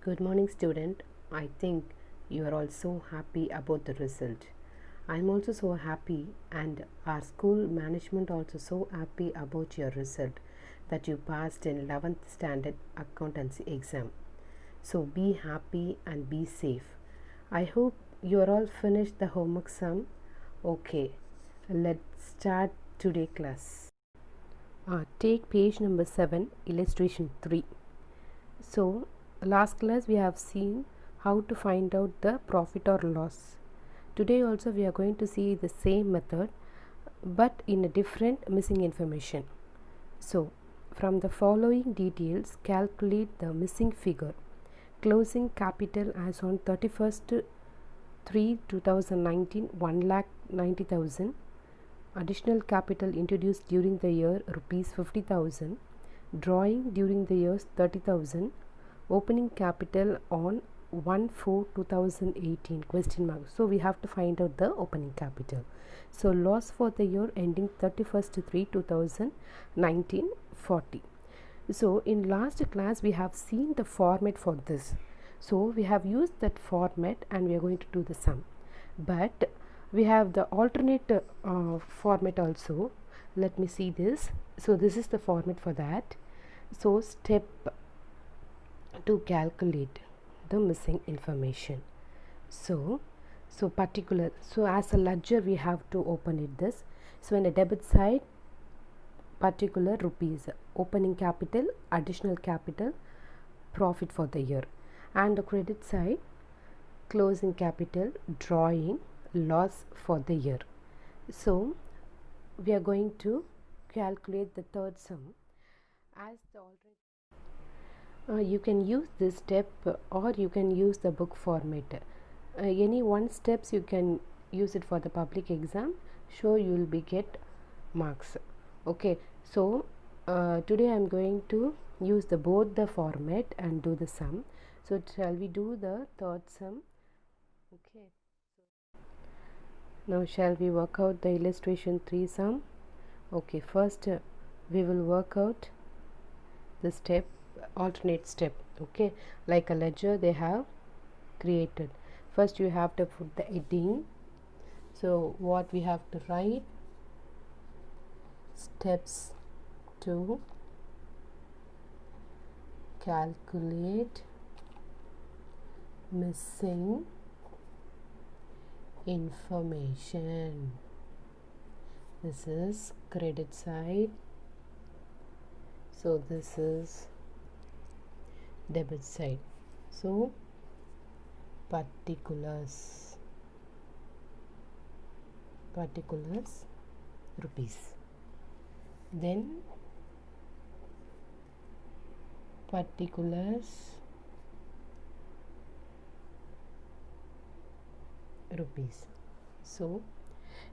Good morning, student. I think you are all so happy about the result. I'm also so happy, and our school management also so happy about your result that you passed in 11th standard accountancy exam. So be happy and be safe. I hope you are all finished the homework sum. Okay, let's start today class. Take page number 7, illustration 3. So last class we have seen how to find out the profit or loss. Today also we are going to see the same method but in a different missing information. So from the following details, calculate the missing figure. Closing capital as on 31st 3/2019 1,90,000. Additional capital introduced during the year ₹50,000. Drawing during the years 30,000. Opening capital on 1/4/2018 question mark. So we have to find out the opening capital. So loss for the year ending 31st 3/2019 40. So in last class we have seen the format for this. So we have used that format and we are going to do the sum. But we have the alternate format also. Let me see this. So this is the format for that. So step to calculate the missing information. So particular. So as a ledger we have to open it this. So in the debit side, particular rupees, opening capital, additional capital, profit for the year, and the credit side, closing capital, drawing, loss for the year. So we are going to calculate the third sum. As the already you can use this step or you can use the book format. Any one steps you can use it for the public exam. Sure, you will be get marks. Okay, so today I am going to use the both the format and do the sum. So shall we do the third sum? Okay. Now shall we work out the illustration 3 sum? Okay, first we will work out the step, alternate step. Okay, like a ledger they have created. First you have to put the heading. So what we have to write? Steps to calculate missing information. This is credit side. So this is debit side. So particulars rupees. Then particulars rupees. So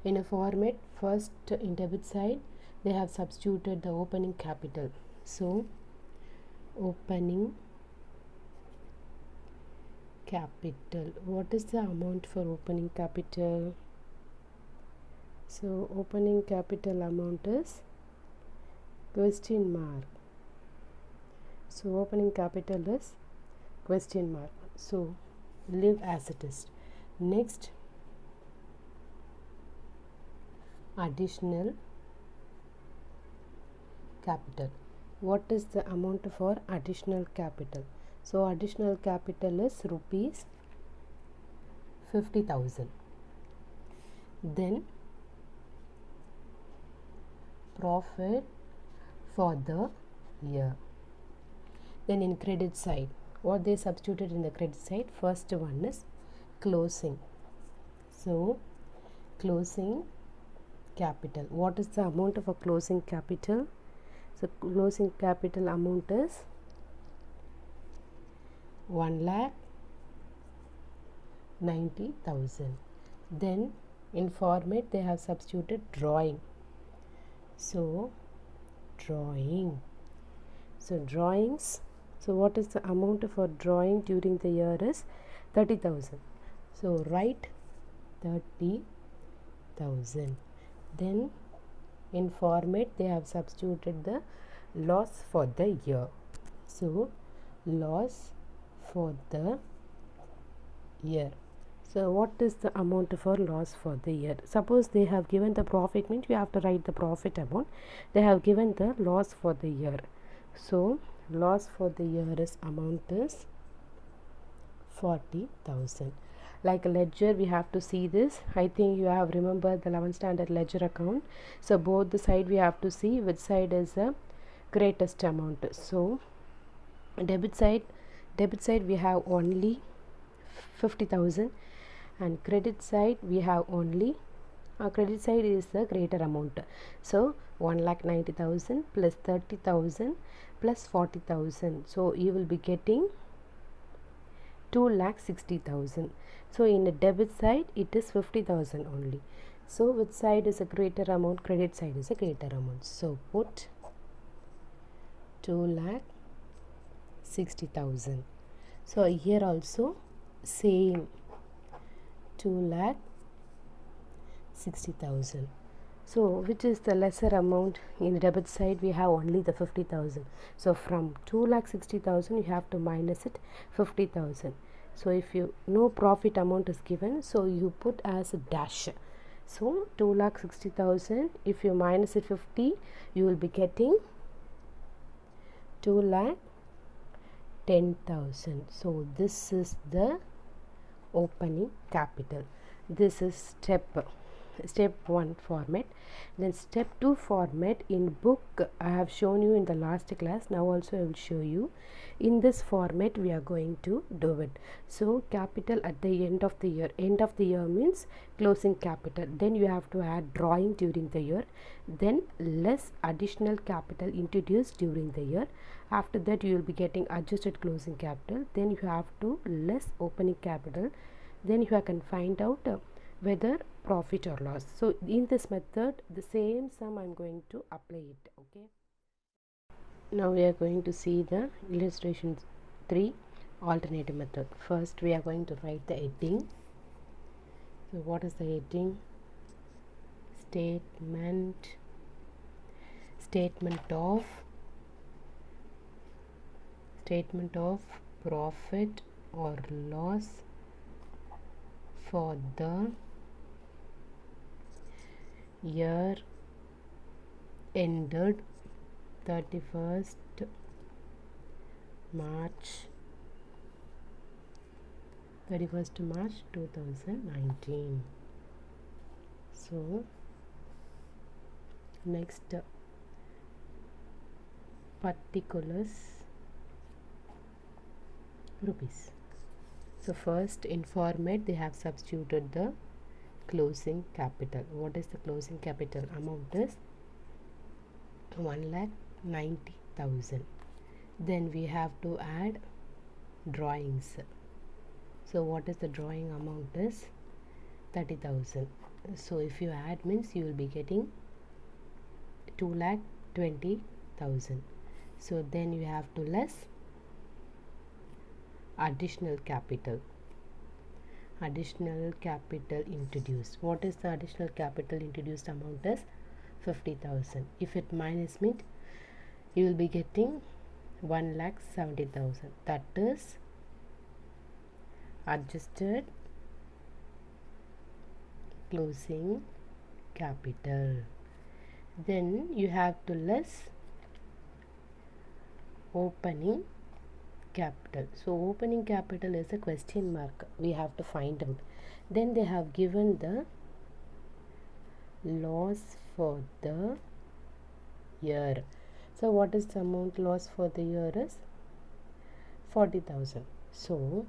in a format, first in debit side they have substituted the opening capital. So opening capital, what is the amount for opening capital? So opening capital amount is question mark. So opening capital is question mark. So leave as it is. Next, additional capital. What is the amount for additional capital? So additional capital is ₹50,000. Then profit for the year. Then in credit side, what they substituted in the credit side? First one is closing. So closing capital. What is the amount of a closing capital? So closing capital amount is 1,90,000. Then in format they have substituted drawing. So drawing. So drawings. So what is the amount for drawing during the year is 30,000. So write 30,000. Then in format they have substituted the loss for the year. So loss for the year. So what is the amount for loss for the year? Suppose they have given the profit, means we have to write the profit amount. They have given the loss for the year. So loss for the year is amount is 40,000. Like a ledger, we have to see this. I think you have remembered the 11th standard ledger account. So both the side we have to see which side is the greatest amount. So debit side we have only 50,000, and credit side we have only credit side is the greater amount. So 1,90,000 plus 30,000 plus 40,000. So you will be getting 2,60,000. So in the debit side it is 50,000 only. So which side is a greater amount? Credit side is a greater amount. So put 2,60,000. So here also same 2,60,000. So which is the lesser amount? In the debit side we have only the 50,000. So from 2,60,000 you have to minus it 50,000. So if you no profit amount is given, so you put as a dash. So 2,60,000, if you minus it 50, you will be getting 2,10,000. So this is the opening capital. This is step 1 format. Then step 2 format in book I have shown you in the last class. Now also I will show you. In this format we are going to do it. So capital at the end of the year. End of the year means closing capital. Then you have to add drawing during the year. Then less additional capital introduced during the year. After that you will be getting adjusted closing capital. Then you have to less opening capital. Then you can find out whether profit or loss. So in this method the same sum I am going to apply it. Okay. Now we are going to see the illustration 3 alternative method. First we are going to write the heading. So what is the heading? Statement of profit or loss for the year ended 31st March 2019. So next particulars rupees. So first in format they have substituted the closing capital. What is the closing capital? Amount is 1,90,000. Then we have to add drawings. So what is the drawing amount is 30,000. So if you add means you will be getting 2,20,000. So then you have to less additional capital introduced. What is the additional capital introduced amount is 50,000. If it minus means you will be getting 1,70,000. That is adjusted closing capital. Then you have to less opening capital. So opening capital is a question mark. We have to find out. Then they have given the loss for the year. So what is the amount loss for the year is 40,000. So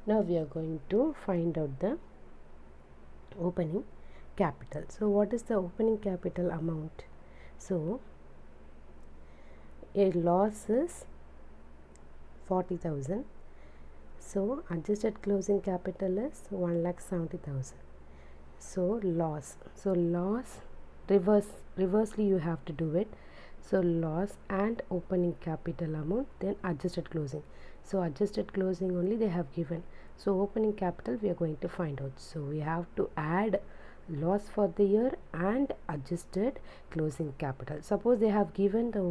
now we are going to find out the opening capital. So what is the opening capital amount? So a loss is 40,000. So adjusted closing capital is 1,70,000. So loss. So loss reversely you have to do it. So loss and opening capital amount, then adjusted closing. So adjusted closing only they have given. So opening capital we are going to find out. So we have to add loss for the year and adjusted closing capital. Suppose they have given the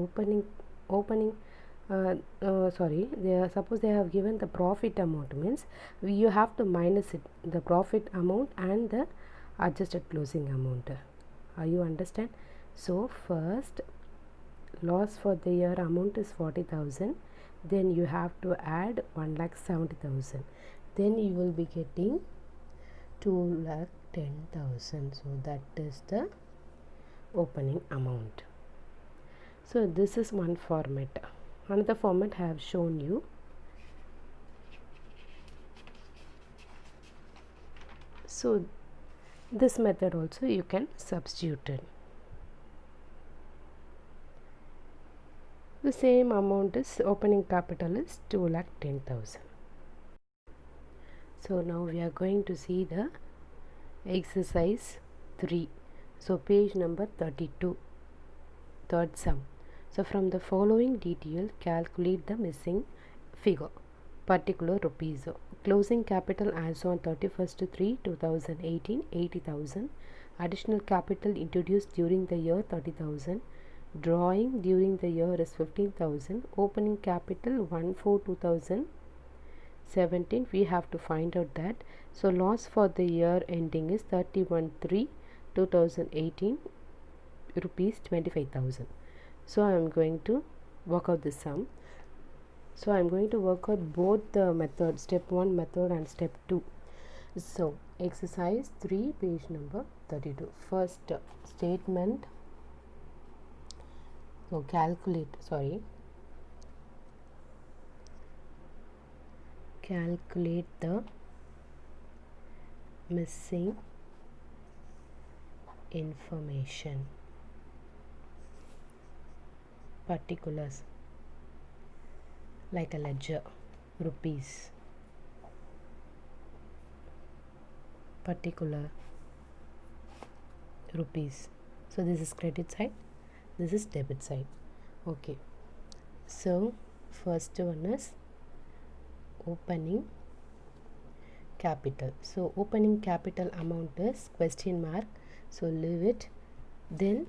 opening sorry, suppose they have given the profit amount, means you have to minus it, the profit amount and the adjusted closing amount. Are you understand? So first, loss for the year amount is 40,000, then you have to add 1,70,000, then you will be getting 2,10,000. So that is the opening amount. So this is one format. Another format I have shown you. So this method also you can substitute it. The same amount is opening capital is 2,10,000. So now we are going to see the exercise 3. So page number 32, third sum. So from the following detail, calculate the missing figure, particular rupees. Closing capital as on 31st/3/2018, 80,000. Additional capital introduced during the year, 30,000. Drawing during the year is 15,000. Opening capital 1/4/2017. We have to find out that. So loss for the year ending is 31/3/2018, rupees 25,000. So I am going to work out this sum. So I am going to work out both the methods, step 1 method and step 2. So exercise 3, page number 32. First statement. So calculate the missing information, particulars, like a ledger, rupees, particular, rupees. So this is credit side, this is debit side. Okay, so first one is opening capital. So opening capital amount is question mark, so leave it. Then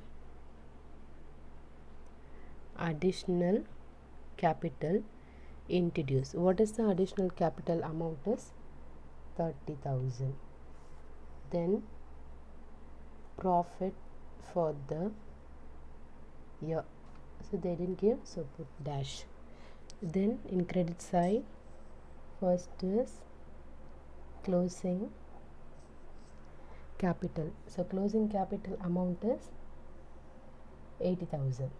additional capital introduced. What is the additional capital amount is 30,000. Then profit for the year, so they didn't give, so put dash. Then in credit side, first is closing capital. So closing capital amount is 80,000.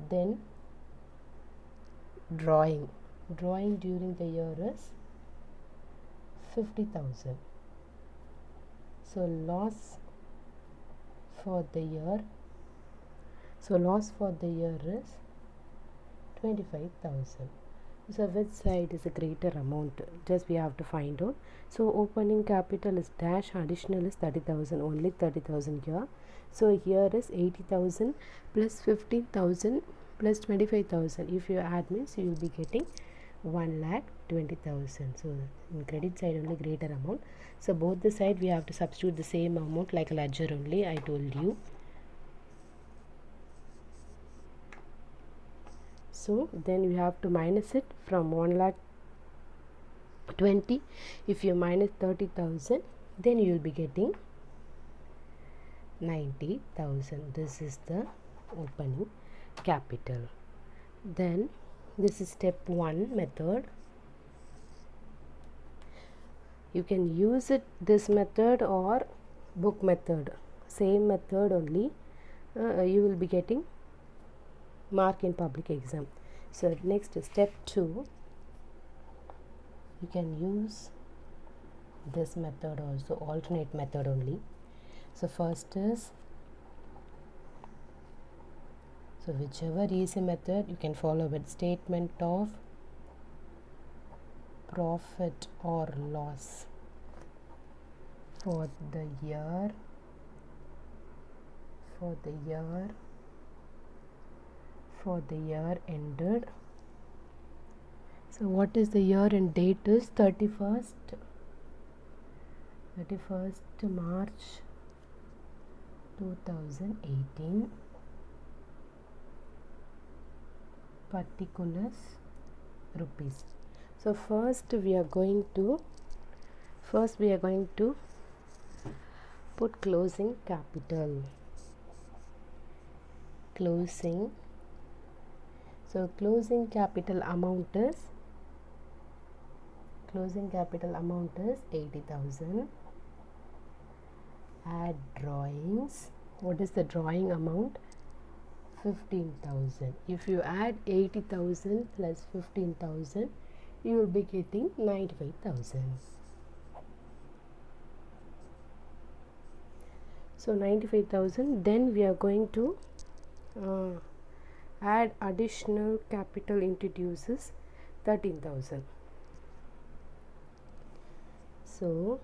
Then drawing during the year is 50,000. So loss for the year is 25,000. So which side is a greater amount? Just we have to find out. So opening capital is dash, additional is 30,000, only 30,000 here. So here is 80,000 plus 15,000 plus 25,000. If you add means you will be getting 1,20,000. So in credit side only greater amount. So both the side we have to substitute the same amount like ledger only, I told you. So then you have to minus it from 1,20,000. If you minus 30,000, then you will be getting 90,000. This is the opening capital. Then this is step 1 method. You can use it this method or book method, same method only. You will be getting mark in public exam. So next is step 2. You can use this method also, alternate method only. So first is, so whichever easy method you can follow with statement of profit or loss for the year ended. So what is the year and date is 31st March 2018, particulars rupees. So first we are going to put closing capital. So closing capital amount is 80,000. Add drawings. What is the drawing amount? 15,000. If you add 80,000 plus 15,000, you will be getting 95,000. So 95,000. Then we are going to add additional capital introduces 13,000. So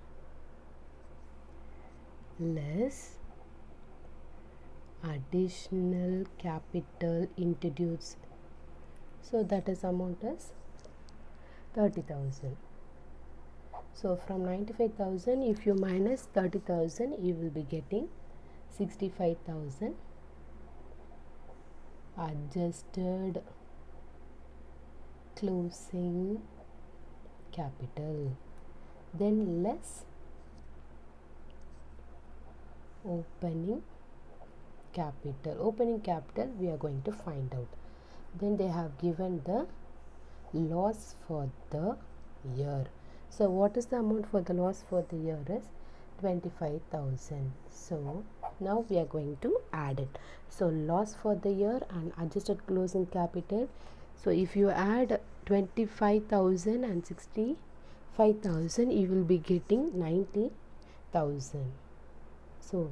less additional capital introduced, so that is amount is 30,000. So from 95,000, if you minus 30,000, you will be getting 65,000 adjusted closing capital. Then less opening capital we are going to find out. Then they have given the loss for the year. So what is the amount for the loss for the year is 25,000. So now we are going to add it. So loss for the year and adjusted closing capital. So if you add 25,000 and 65,000, you will be getting 90,000. So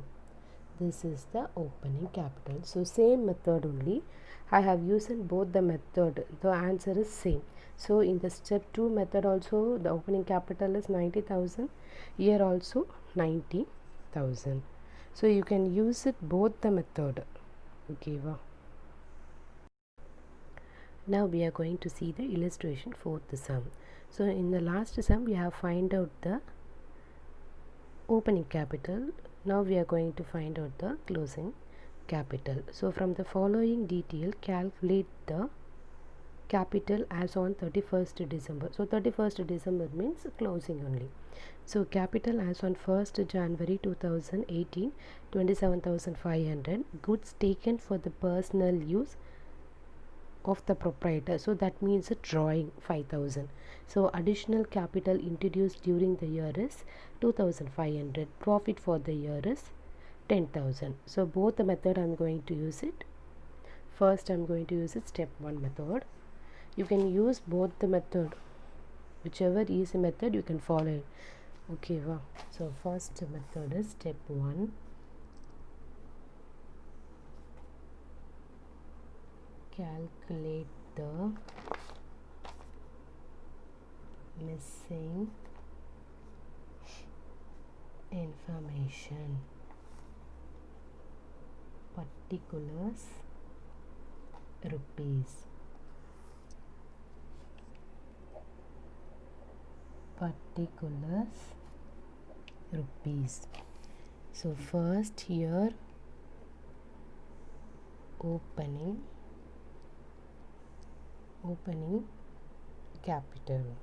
this is the opening capital. So same method only. I have used in both the method. The answer is same. So in the step 2 method also, the opening capital is 90,000. Here also 90,000. So you can use it both the method. Okay, wow. Now we are going to see the illustration for the sum. So in the last sum we have find out the opening capital. Now we are going to find out the closing capital. So from the following detail, calculate the capital as on 31st December. So 31st December means closing only. So capital as on 1st January 2018, 27,500. Goods taken for the personal use of the proprietor. So that means a drawing 5,000. So additional capital introduced during the year is 2,500. Profit for the year is 10,000. So both the method I am going to use it. First I am going to use it step 1 method. You can use both the method. Whichever is the method you can follow it. Okay, wow. So first method is step 1. Calculate the missing information. Particulars rupees. So first here opening capital.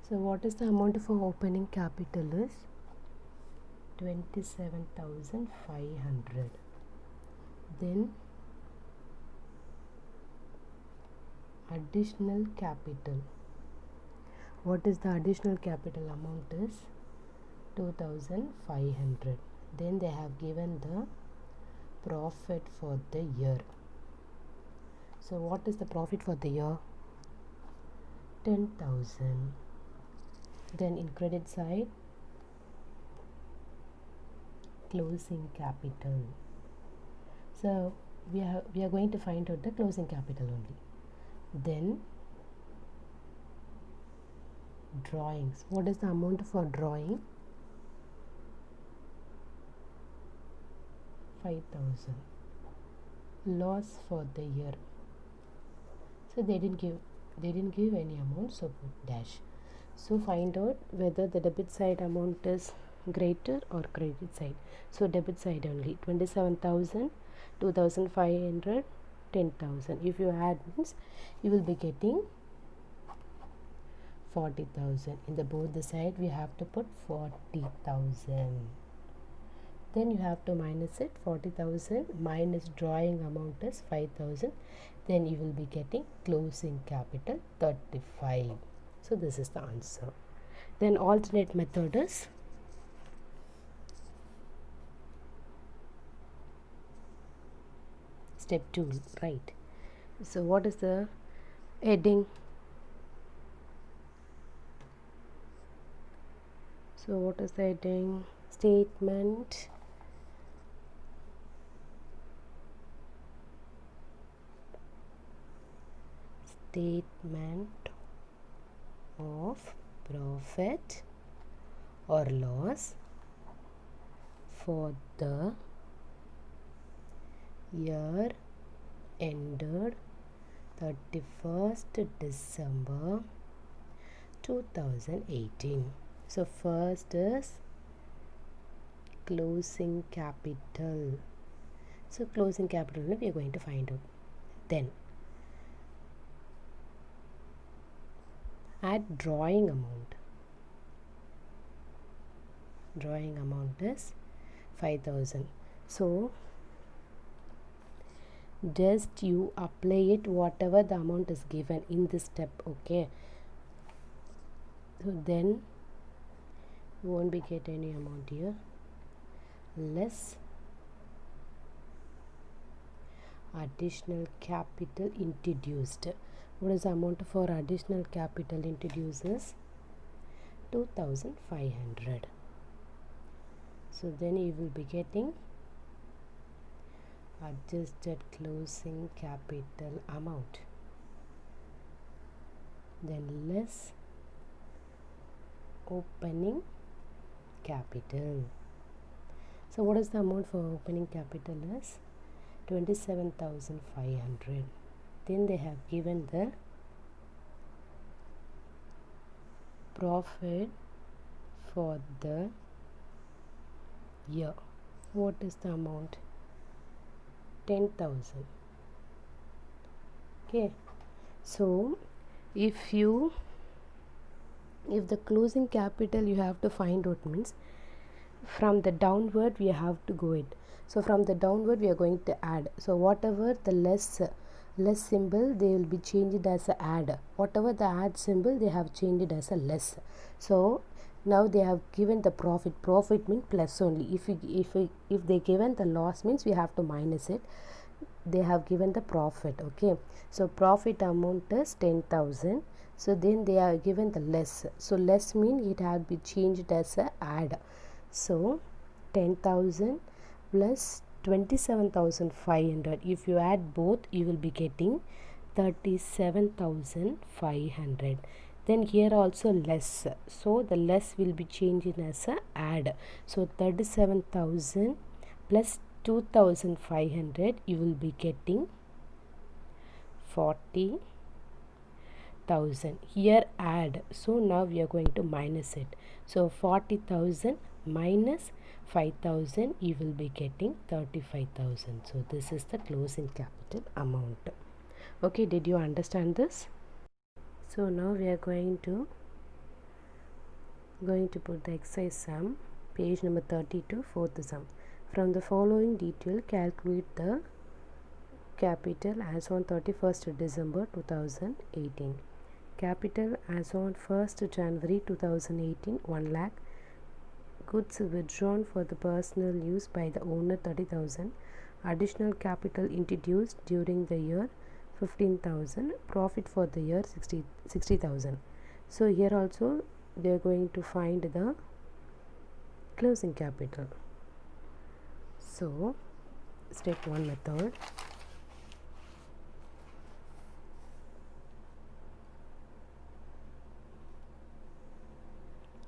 So what is the amount for opening capital is 27,500. Then additional capital. What is the additional capital amount is 2,500. Then they have given the profit for the year. So what is the profit for the year? 10,000. Then in credit side, closing capital. So we are going to find out the closing capital only. Then drawings. What is the amount for drawing? 5,000. Loss for the year. So they didn't give any amount, so put dash. So find out whether the debit side amount is greater or credit side. So debit side only. 27,000, 2,500, 10,000. If you add means you will be getting 40,000. In the both the side we have to put 40,000. Then you have to minus it. 40,000 minus drawing amount is 5,000. Then you will be getting closing capital 35. So this is the answer. Then alternate method is step 2, right? So what is the heading? So what is the heading? Statement of profit or loss for the year ended 31st December 2018. So first is closing capital. So closing capital we are going to find out. Then add drawing amount. Drawing amount is 5,000. So just you apply it whatever the amount is given in this step, okay? So then you won't be get any amount here, less additional capital introduced. What is the amount for additional capital introduced is 2,500. So then you will be getting adjusted closing capital amount, then less opening capital. So what is the amount for opening capital is 27,500. Then they have given the profit for the year. What is the amount? 10,000. Okay, so if the closing capital you have to find out means from the downward we have to go it. So from the downward we are going to add. So whatever the less symbol they will be changed as a add. Whatever the add symbol they have changed it as a less. So now they have given the profit. Profit means plus only. If they given the loss means we have to minus it. They have given the profit, okay? So profit amount is 10,000. So then they are given the less. So less means it has been changed as a add. So 10,000 plus 27,500. If you add both, you will be getting 37,500. Then here also less. So the less will be changed as a add. So 37,000 plus 2,500. You will be getting 40,000. Here add. So now we are going to minus it. So 40,000 minus 5,000, you will be getting 35,000. So this is the closing capital amount. Okay, did you understand this? So now we are going to put the exercise sum, page number 32, fourth sum. From the following detail, calculate the capital as on 31st December 2018. Capital as on 1st January 2018, 1 lakh. Goods withdrawn for the personal use by the owner 30,000. Additional capital introduced during the year 15,000. Profit for the year 60,000. So here also they are going to find the closing capital. So step 1 method.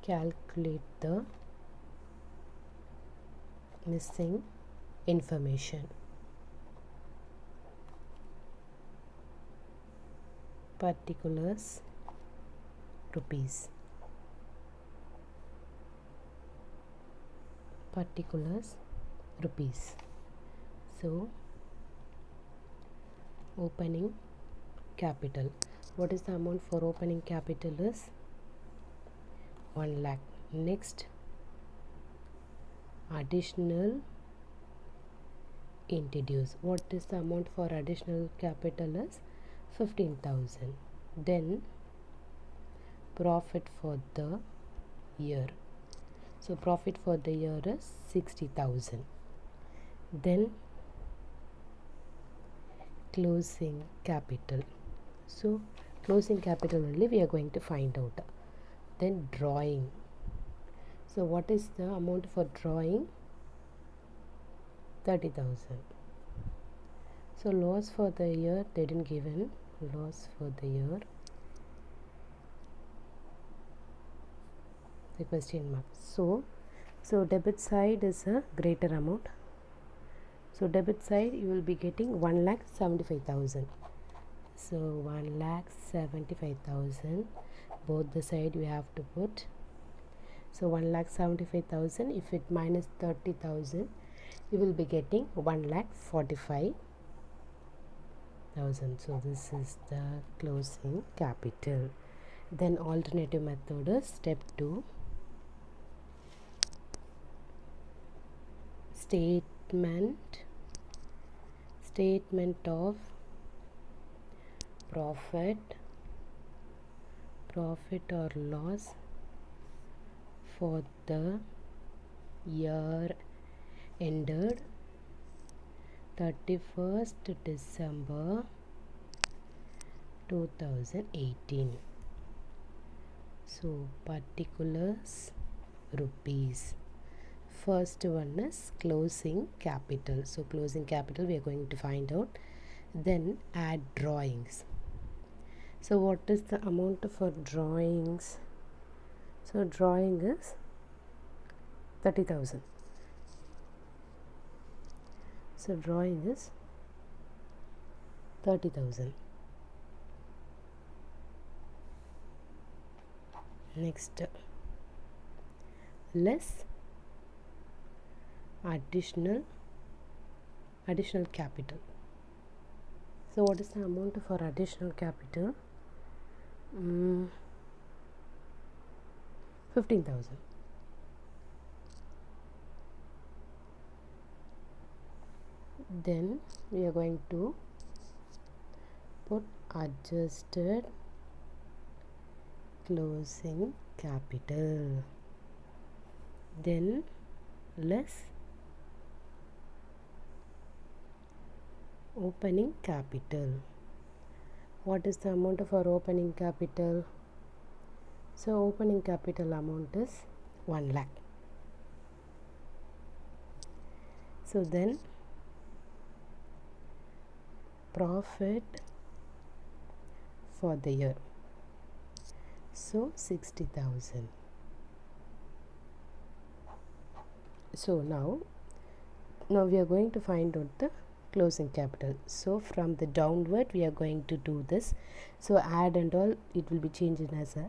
Calculate the missing information. Particulars rupees. Particulars rupees. So opening capital. What is the amount for opening capital is 1 lakh. Next, additional introduce. What is the amount for additional capital is 15,000. Then profit for the year. So profit for the year is 60,000. Then closing capital. So closing capital only we are going to find out. Then drawing. So what is the amount for drawing? 30,000. So loss for the year they didn't given. Loss for the year, the question mark. So debit side is a greater amount. So debit side you will be getting 1,75,000. So 1,75,000. Both the side you have to put. So 1,75,000. If it minus 30,000, you will be getting 1,45,000. So this is the closing capital. Then alternative method is step 2. Statement of profit or loss for the year ended 31st December 2018. So particulars rupees. First one is closing capital. So closing capital we are going to find out. Then add drawings. So what is the amount for drawings? So drawing is 30,000. So drawing is 30,000. Next, less additional capital. So what is the amount for additional capital? 15,000. Then we are going to put adjusted closing capital. Then less opening capital. What is the amount of our opening capital? So opening capital amount is 1 lakh. So then profit for the year. So 60,000. So now we are going to find out the closing capital. So from the downward we are going to do this. So add and all it will be changed as a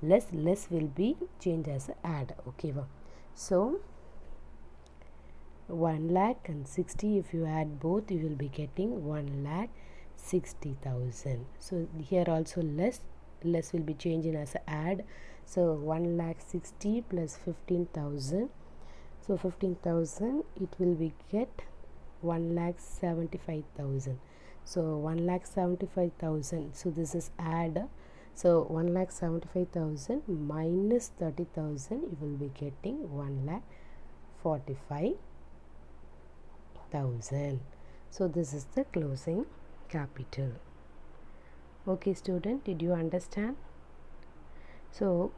less will be changed as a add. Okay, wow. So 1 lakh and 60, if you add both you will be getting 1,60,000. So here also less will be changed as a add. So 1,60,000 plus 15,000. So 15,000 it will be get 1,75,000. So 1,75,000. So this is add. So 1,75,000 minus 30,000 you will be getting 1,45,000. So this is the closing capital. Okay student, did you understand? So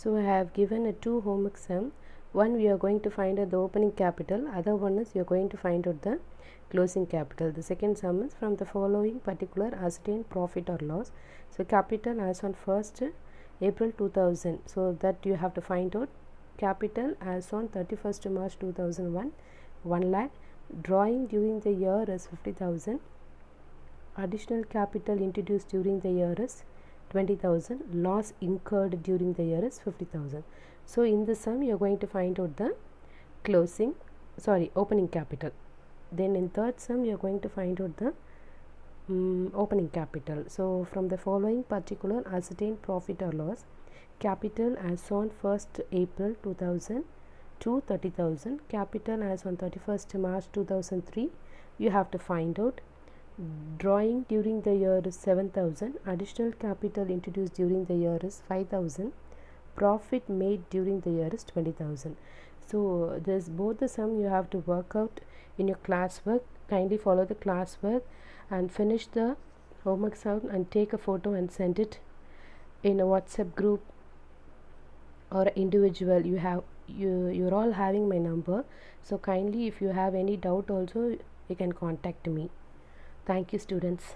I have given a 2 homework sum. One we are going to find out the opening capital, other one is we are going to find out the closing capital. The second sum is from the following particular ascertain profit or loss. So capital as on 1st April 2000. So that you have to find out capital as on 31st March 2001, 1 lakh. Drawing during the year is 50,000. Additional capital introduced during the year is 20,000. Loss incurred during the year is 50,000. So in the sum you are going to find out the opening capital. Then in third sum you are going to find out the opening capital. So from the following particular, ascertain profit or loss. Capital as on 1st April 2000 to 30,000. Capital as on 31st March 2003. You have to find out. Drawing during the year is 7,000. Additional capital introduced during the year is 5,000. Profit made during the year is 20,000. So this both the sum you have to work out in your classwork. Kindly follow the classwork and finish the homework out and take a photo and send it in a WhatsApp group or individual. You're all having my number, so kindly if you have any doubt also you can contact me. Thank you, students.